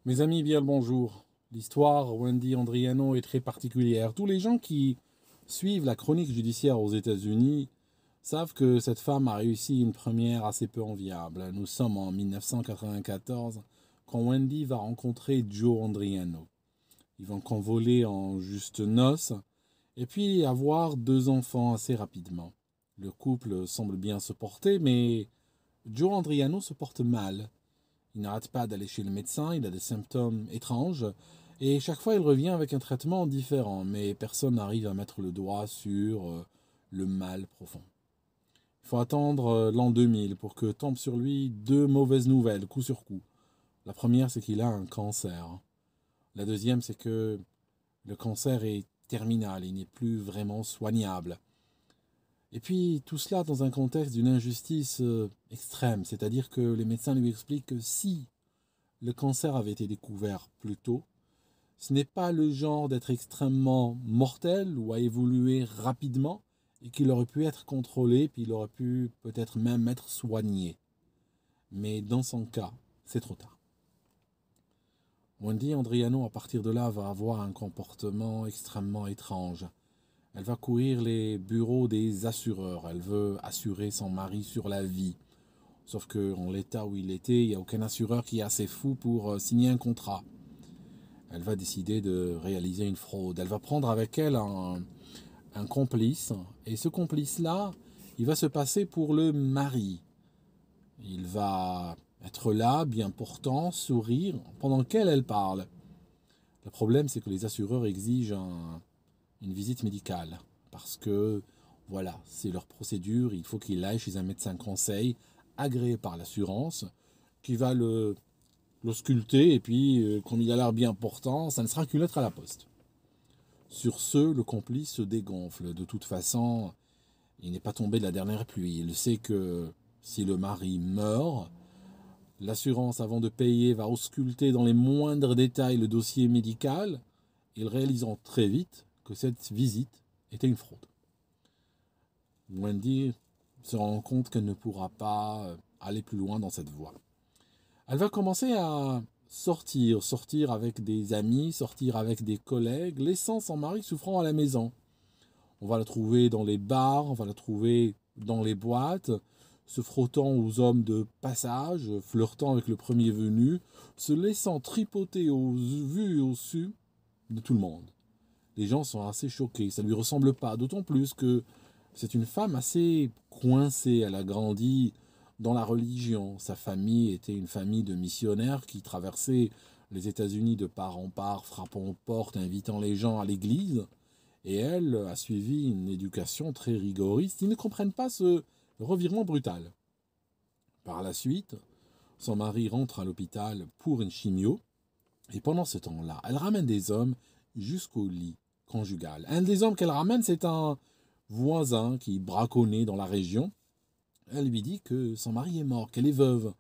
Mes amis, bien le bonjour. L'histoire Wendy Andriano est très particulière. Tous les gens qui suivent la chronique judiciaire aux États-Unis savent que cette femme a réussi une première assez peu enviable. Nous sommes en 1994 quand Wendy va rencontrer Joe Andriano. Ils vont convoler en juste noces et puis avoir deux enfants assez rapidement. Le couple semble bien se porter, mais Joe Andriano se porte mal. Il n'arrête pas d'aller chez le médecin, il a des symptômes étranges, et chaque fois il revient avec un traitement différent, mais personne n'arrive à mettre le doigt sur le mal profond. Il faut attendre l'an 2000 pour que tombent sur lui deux mauvaises nouvelles, coup sur coup. La première, c'est qu'il a un cancer. La deuxième, c'est que le cancer est terminal, il n'est plus vraiment soignable. Et puis tout cela dans un contexte d'une injustice extrême, c'est-à-dire que les médecins lui expliquent que si le cancer avait été découvert plus tôt, ce n'est pas le genre d'être extrêmement mortel ou à évoluer rapidement et qu'il aurait pu être contrôlé, puis il aurait pu peut-être même être soigné. Mais dans son cas, c'est trop tard. Wendy Andriano, à partir de là, va avoir un comportement extrêmement étrange. Elle va courir les bureaux des assureurs. Elle veut assurer son mari sur la vie. Sauf qu'en l'état où il était, il n'y a aucun assureur qui est assez fou pour signer un contrat. Elle va décider de réaliser une fraude. Elle va prendre avec elle un complice. Et ce complice-là, il va se passer pour le mari. Il va être là, bien portant, sourire, pendant qu'elle parle. Le problème, c'est que les assureurs exigent une visite médicale. Parce que, voilà, c'est leur procédure. Il faut qu'il aille chez un médecin conseil, agréé par l'assurance, qui va l'ausculter. Et puis, comme il a l'air bien portant, ça ne sera qu'une lettre à la poste. Sur ce, le complice se dégonfle. De toute façon, il n'est pas tombé de la dernière pluie. Il sait que si le mari meurt, l'assurance, avant de payer, va ausculter dans les moindres détails le dossier médical, ils réaliseront très vite que cette visite était une fraude. Wendy se rend compte qu'elle ne pourra pas aller plus loin dans cette voie. Elle va commencer à sortir avec des amis, sortir avec des collègues, laissant son mari souffrant à la maison. On va la trouver dans les bars, on va la trouver dans les boîtes, se frottant aux hommes de passage, flirtant avec le premier venu, se laissant tripoter au vu et au su de tout le monde. Les gens sont assez choqués, ça ne lui ressemble pas, d'autant plus que c'est une femme assez coincée, elle a grandi dans la religion. Sa famille était une famille de missionnaires qui traversaient les États-Unis de part en part, frappant aux portes, invitant les gens à l'église. Et elle a suivi une éducation très rigoriste. Ils ne comprennent pas ce revirement brutal. Par la suite, son mari rentre à l'hôpital pour une chimio. Et pendant ce temps-là, elle ramène des hommes jusqu'au lit conjugal. Un des hommes qu'elle ramène, c'est un voisin qui braconnait dans la région. Elle lui dit que son mari est mort, qu'elle est veuve.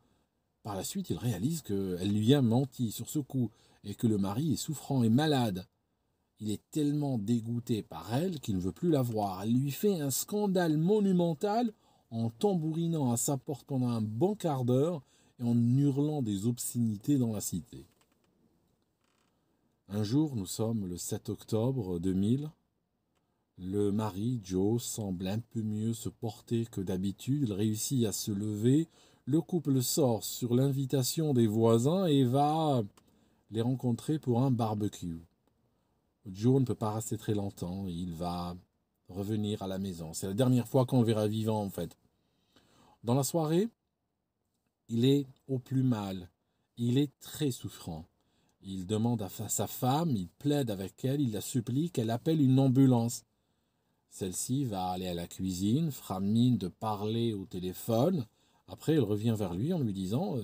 Par la suite, il réalise qu'elle lui a menti sur ce coup et que le mari est souffrant et malade. Il est tellement dégoûté par elle qu'il ne veut plus la voir. Elle lui fait un scandale monumental en tambourinant à sa porte pendant un bon quart d'heure et en hurlant des obscénités dans la cité. Un jour, nous sommes le 7 octobre 2000. Le mari, Joe, semble un peu mieux se porter que d'habitude. Il réussit à se lever. Le couple sort sur l'invitation des voisins et va les rencontrer pour un barbecue. Joe ne peut pas rester très longtemps. Il va revenir à la maison. C'est la dernière fois qu'on le verra vivant, en fait. Dans la soirée, il est au plus mal. Il est très souffrant. Il demande à sa femme, il plaide avec elle, il la supplie qu'elle appelle une ambulance. Celle-ci va aller à la cuisine, fera mine de parler au téléphone. Après, elle revient vers lui en lui disant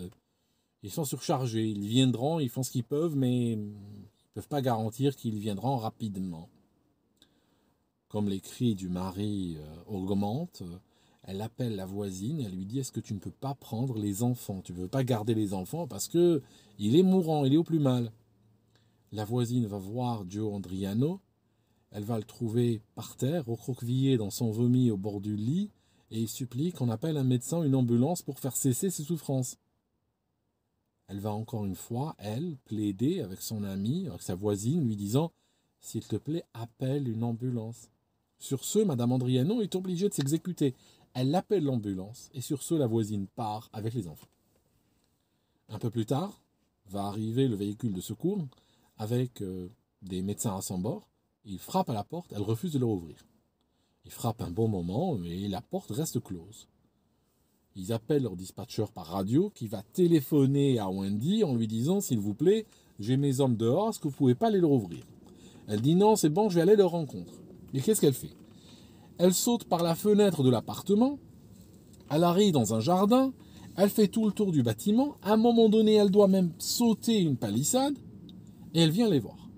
ils sont surchargés, ils viendront, ils font ce qu'ils peuvent, mais ils ne peuvent pas garantir qu'ils viendront rapidement. Comme les cris du mari augmentent, elle appelle la voisine, elle lui dit est-ce que tu ne peux pas prendre les enfants? Tu ne veux pas garder les enfants parce que il est mourant, il est au plus mal. La voisine va voir Joe Andriano. Elle va le trouver par terre, recroquevillé dans son vomi au bord du lit, et il supplie qu'on appelle un médecin, une ambulance pour faire cesser ses souffrances. Elle va encore une fois, elle, plaider avec son amie, avec sa voisine, lui disant « S'il te plaît, appelle une ambulance ». Sur ce, Madame Andriano est obligée de s'exécuter. Elle appelle l'ambulance et sur ce, la voisine part avec les enfants. Un peu plus tard, va arriver le véhicule de secours avec des médecins à son bord. Il frappe à la porte, elle refuse de leur ouvrir. Il frappe un bon moment et la porte reste close. Ils appellent leur dispatcher par radio qui va téléphoner à Wendy en lui disant « S'il vous plaît, j'ai mes hommes dehors, est-ce que vous ne pouvez pas aller leur ouvrir ?» Elle dit « Non, c'est bon, je vais aller leur rencontre. » Et qu'est-ce qu'elle fait? Elle saute par la fenêtre de l'appartement, elle arrive dans un jardin, elle fait tout le tour du bâtiment, à un moment donné, elle doit même sauter une palissade, et elle vient les voir.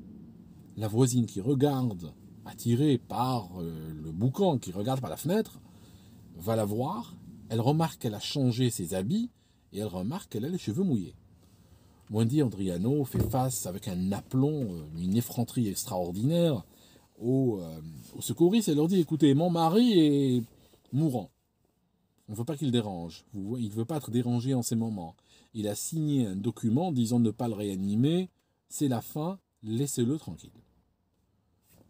La voisine qui regarde, attirée par le boucan, qui regarde par la fenêtre, va la voir, elle remarque qu'elle a changé ses habits, et elle remarque qu'elle a les cheveux mouillés. Wendy Andriano fait face avec un aplomb, une effronterie extraordinaire aux secouristes. Elle leur dit « Écoutez, mon mari est mourant. On ne veut pas qu'il dérange. Il ne veut pas être dérangé en ces moments. Il a signé un document disant ne pas le réanimer. C'est la fin, laissez-le tranquille. »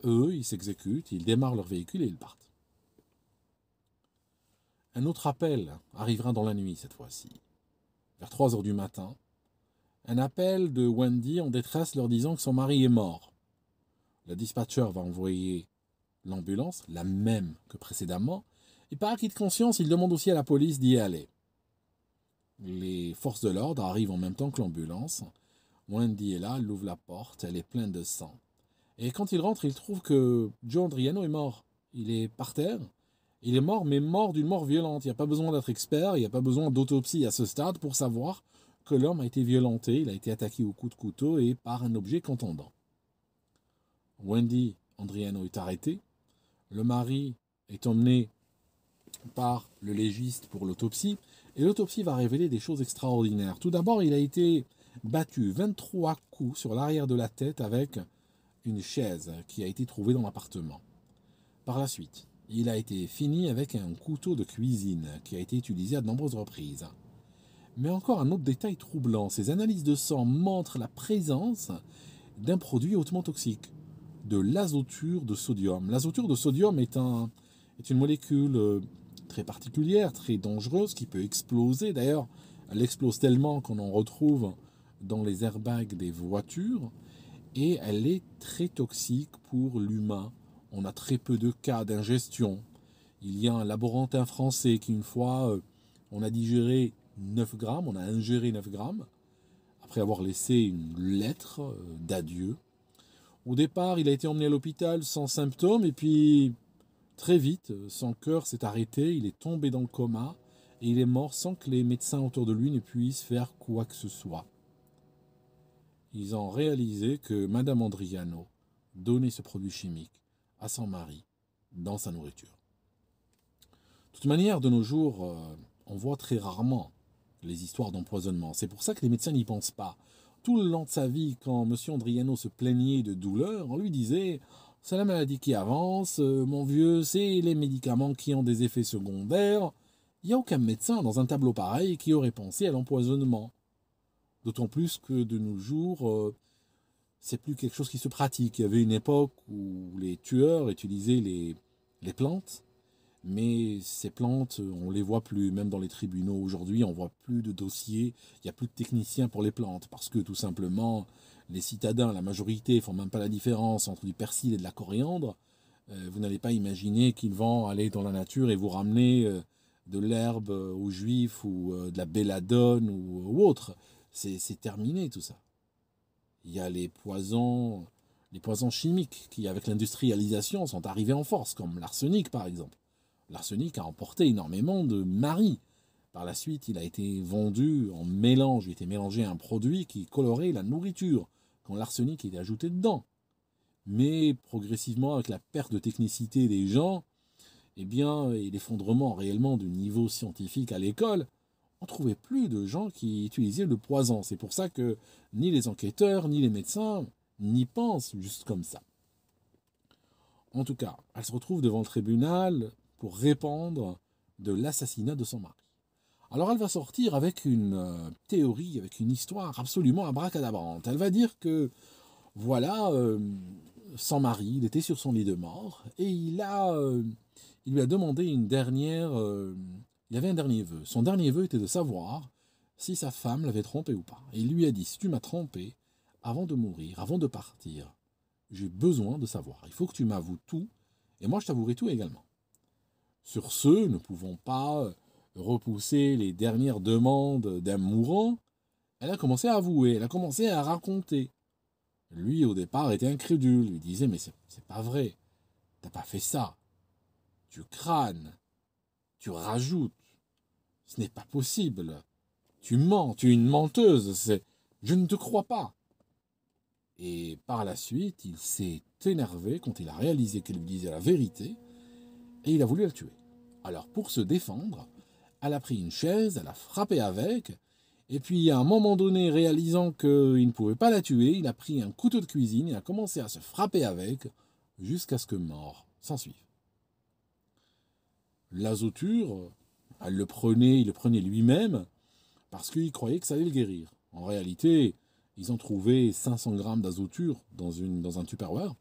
Eux, ils s'exécutent, ils démarrent leur véhicule et ils partent. Un autre appel arrivera dans la nuit cette fois-ci. Vers 3 heures du matin, un appel de Wendy en détresse leur disant que son mari est mort. Le dispatcher va envoyer l'ambulance, la même que précédemment, et par acquis de conscience, il demande aussi à la police d'y aller. Les forces de l'ordre arrivent en même temps que l'ambulance. Wendy est là, elle ouvre la porte, elle est pleine de sang. Et quand il rentre, il trouve que Joe Andriano est mort. Il est par terre. Il est mort, mais mort d'une mort violente. Il n'y a pas besoin d'être expert, il n'y a pas besoin d'autopsie à ce stade pour savoir que l'homme a été violenté, il a été attaqué au coup de couteau et par un objet contondant. Wendy Andriano est arrêtée. Le mari est emmené par le légiste pour l'autopsie. Et l'autopsie va révéler des choses extraordinaires. Tout d'abord, il a été battu 23 coups sur l'arrière de la tête avec une chaise qui a été trouvée dans l'appartement. Par la suite, il a été fini avec un couteau de cuisine qui a été utilisé à de nombreuses reprises. Mais encore un autre détail troublant, ces analyses de sang montrent la présence d'un produit hautement toxique, de l'azoture de sodium. L'azoture de sodium est une molécule très particulière, très dangereuse, qui peut exploser. D'ailleurs, elle explose tellement qu'on en retrouve dans les airbags des voitures, et elle est très toxique pour l'humain. On a très peu de cas d'ingestion. Il y a un laborantin français qui, une fois, on a digéré 9 grammes, on a ingéré 9 grammes, après avoir laissé une lettre d'adieu. Au départ, il a été emmené à l'hôpital sans symptômes, et puis très vite, son cœur s'est arrêté, il est tombé dans le coma, et il est mort sans que les médecins autour de lui ne puissent faire quoi que ce soit. Ils ont réalisé que Madame Andriano donnait ce produit chimique à son mari dans sa nourriture. De toute manière, de nos jours, on voit très rarement les histoires d'empoisonnement. C'est pour ça que les médecins n'y pensent pas. Tout le long de sa vie, quand M. Andriano se plaignait de douleur, on lui disait « C'est la maladie qui avance, mon vieux, c'est les médicaments qui ont des effets secondaires. » Il n'y a aucun médecin dans un tableau pareil qui aurait pensé à l'empoisonnement. D'autant plus que de nos jours, c'est plus quelque chose qui se pratique. Il y avait une époque où les tueurs utilisaient les plantes, mais ces plantes, on ne les voit plus, même dans les tribunaux aujourd'hui, on ne voit plus de dossiers, il n'y a plus de techniciens pour les plantes, parce que tout simplement, les citadins, la majorité, ne font même pas la différence entre du persil et de la coriandre. Vous n'allez pas imaginer qu'ils vont aller dans la nature et vous ramener de l'herbe aux juifs ou de la belladone ou autre. C'est terminé tout ça. Il y a les poisons chimiques qui, avec l'industrialisation, sont arrivés en force, comme l'arsenic par exemple. L'arsenic a emporté énormément de maris. Par la suite, il a été vendu en mélange, il a été mélangé à un produit qui colorait la nourriture, quand l'arsenic était ajouté dedans. Mais progressivement, avec la perte de technicité des gens, eh bien, et l'effondrement réellement du niveau scientifique à l'école, on ne trouvait plus de gens qui utilisaient le poison. C'est pour ça que ni les enquêteurs, ni les médecins n'y pensent juste comme ça. En tout cas, elle se retrouve devant le tribunal pour répondre de l'assassinat de son mari. Alors elle va sortir avec une théorie, avec une histoire absolument abracadabrante. Elle va dire que, voilà, son mari, il était sur son lit de mort, et il lui a demandé une dernière... il y avait un dernier vœu. Son dernier vœu était de savoir si sa femme l'avait trompé ou pas. Et il lui a dit, si tu m'as trompé, avant de mourir, avant de partir, j'ai besoin de savoir. Il faut que tu m'avoues tout, et moi je t'avouerai tout également. Sur ce, ne pouvant pas repousser les dernières demandes d'un mourant, elle a commencé à avouer, elle a commencé à raconter. Lui, au départ, était incrédule, lui disait, mais c'est pas vrai, t'as pas fait ça, tu crânes, tu rajoutes, ce n'est pas possible, tu mens, tu es une menteuse, je ne te crois pas. Et par la suite, il s'est énervé quand il a réalisé qu'elle lui disait la vérité, et il a voulu la tuer. Alors pour se défendre, elle a pris une chaise, elle a frappé avec, et puis à un moment donné, réalisant qu'il ne pouvait pas la tuer, il a pris un couteau de cuisine et a commencé à se frapper avec, jusqu'à ce que mort s'ensuive. L'azoture, il le prenait lui-même, parce qu'il croyait que ça allait le guérir. En réalité, ils ont trouvé 500 grammes d'azoture dans un Tupperware.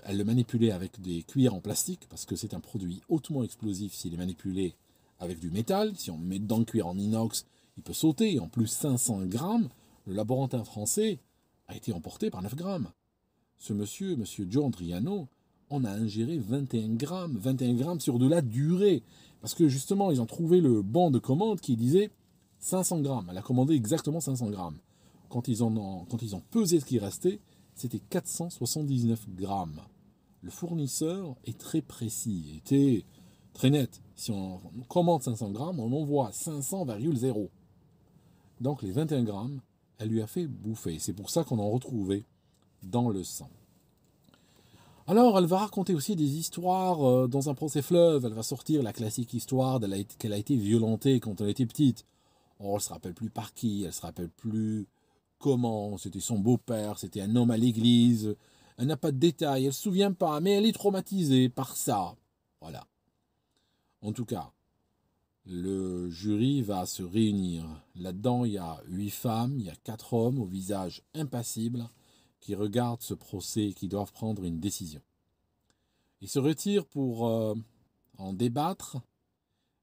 Elle le manipulait avec des cuillères en plastique, parce que c'est un produit hautement explosif s'il est manipulé avec du métal. Si on met dedans une cuillère en inox, il peut sauter. Et en plus, 500 grammes, le laborantin français a été emporté par 9 grammes. Ce monsieur Joe Andriano, en a ingéré 21 grammes sur de la durée. Parce que justement, ils ont trouvé le banc de commande qui disait 500 grammes. Elle a commandé exactement 500 grammes. Quand ils ont pesé ce qui restait, c'était 479 grammes. Le fournisseur est très précis, était très net. Si on commande 500 grammes, on envoie 500,0. Donc les 21 grammes, elle lui a fait bouffer. C'est pour ça qu'on en retrouvait dans le sang. Alors, elle va raconter aussi des histoires dans un procès fleuve. Elle va sortir la classique histoire qu'elle a été violentée quand elle était petite. Oh, elle ne se rappelle plus par qui, elle ne se rappelle plus comment, c'était son beau-père, c'était un homme à l'église. Elle n'a pas de détails, elle ne se souvient pas, mais elle est traumatisée par ça. Voilà. En tout cas, le jury va se réunir. Là-dedans, il y a 8 femmes, il y a 4 hommes au visage impassible qui regardent ce procès et qui doivent prendre une décision. Ils se retirent pour en débattre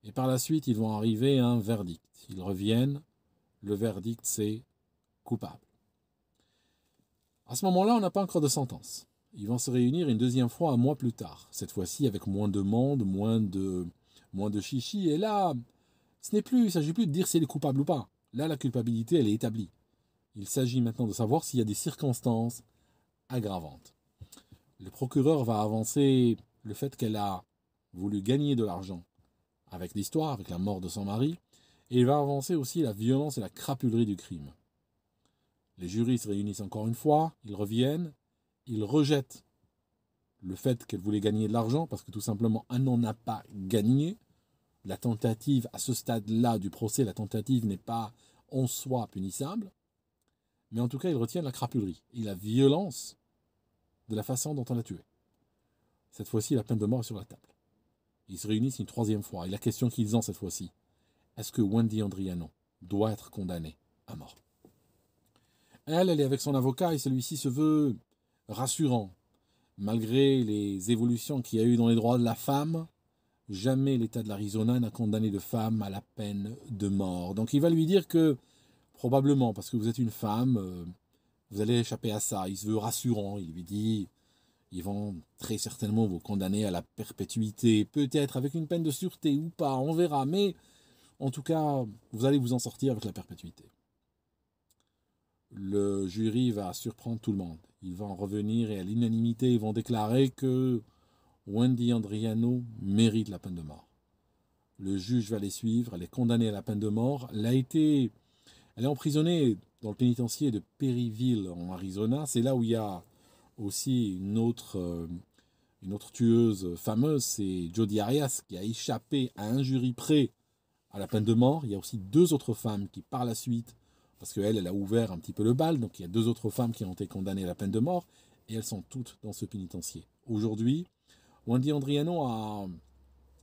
et par la suite, ils vont arriver à un verdict. Ils reviennent, le verdict c'est coupable. À ce moment-là, on n'a pas encore de sentence. Ils vont se réunir une deuxième fois un mois plus tard, cette fois-ci avec moins de monde, moins de chichi, et là, il ne s'agit plus de dire si elle est coupable ou pas. Là, la culpabilité, elle est établie. Il s'agit maintenant de savoir s'il y a des circonstances aggravantes. Le procureur va avancer le fait qu'elle a voulu gagner de l'argent avec l'histoire, avec la mort de son mari, et il va avancer aussi la violence et la crapulerie du crime. Les jurys se réunissent encore une fois, ils reviennent, ils rejettent le fait qu'elle voulait gagner de l'argent, parce que tout simplement, elle n'en a pas gagné. La tentative, à ce stade-là du procès, la tentative n'est pas en soi punissable, mais en tout cas, ils retiennent la crapulerie et la violence de la façon dont on l'a tué. Cette fois-ci, la peine de mort est sur la table. Ils se réunissent une troisième fois, et la question qu'ils ont cette fois-ci, est-ce que Wendy Andriano doit être condamnée à mort? Elle est avec son avocat, et celui-ci se veut rassurant. Malgré les évolutions qu'il y a eu dans les droits de la femme, jamais l'État de l'Arizona n'a condamné de femme à la peine de mort. Donc il va lui dire que, probablement, parce que vous êtes une femme, vous allez échapper à ça. Il se veut rassurant, il lui dit, ils vont très certainement vous condamner à la perpétuité, peut-être avec une peine de sûreté ou pas, on verra, mais en tout cas, vous allez vous en sortir avec la perpétuité. Le jury va surprendre tout le monde. Ils vont revenir et à l'unanimité, ils vont déclarer que Wendy Andriano mérite la peine de mort. Le juge va les suivre, elle est condamnée à la peine de mort. Elle est emprisonnée dans le pénitencier de Perryville, en Arizona. C'est là où il y a aussi une autre tueuse fameuse, c'est Jodi Arias, qui a échappé à un jury près à la peine de mort. Il y a aussi 2 autres femmes qui, par la suite, parce qu'elle a ouvert un petit peu le bal, donc il y a 2 autres femmes qui ont été condamnées à la peine de mort, et elles sont toutes dans ce pénitencier. Aujourd'hui, Wendy Andriano a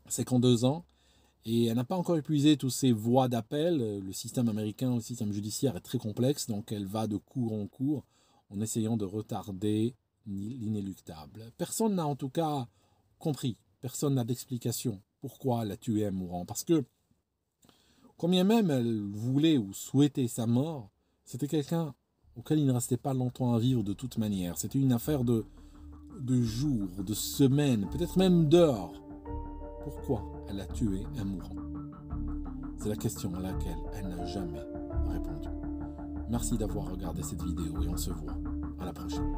52 ans, Et elle n'a pas encore épuisé toutes ses voies d'appel. Le système américain, le système judiciaire est très complexe, donc elle va de cour en cour en essayant de retarder l'inéluctable. Personne n'a en tout cas compris, personne n'a d'explication pourquoi elle a tué un mourant. Parce que, combien même elle voulait ou souhaitait sa mort, c'était quelqu'un auquel il ne restait pas longtemps à vivre de toute manière. C'était une affaire de jours, de semaines, peut-être même d'heures. Pourquoi elle a tué un mourant? C'est la question à laquelle elle n'a jamais répondu. Merci d'avoir regardé cette vidéo et on se voit à la prochaine.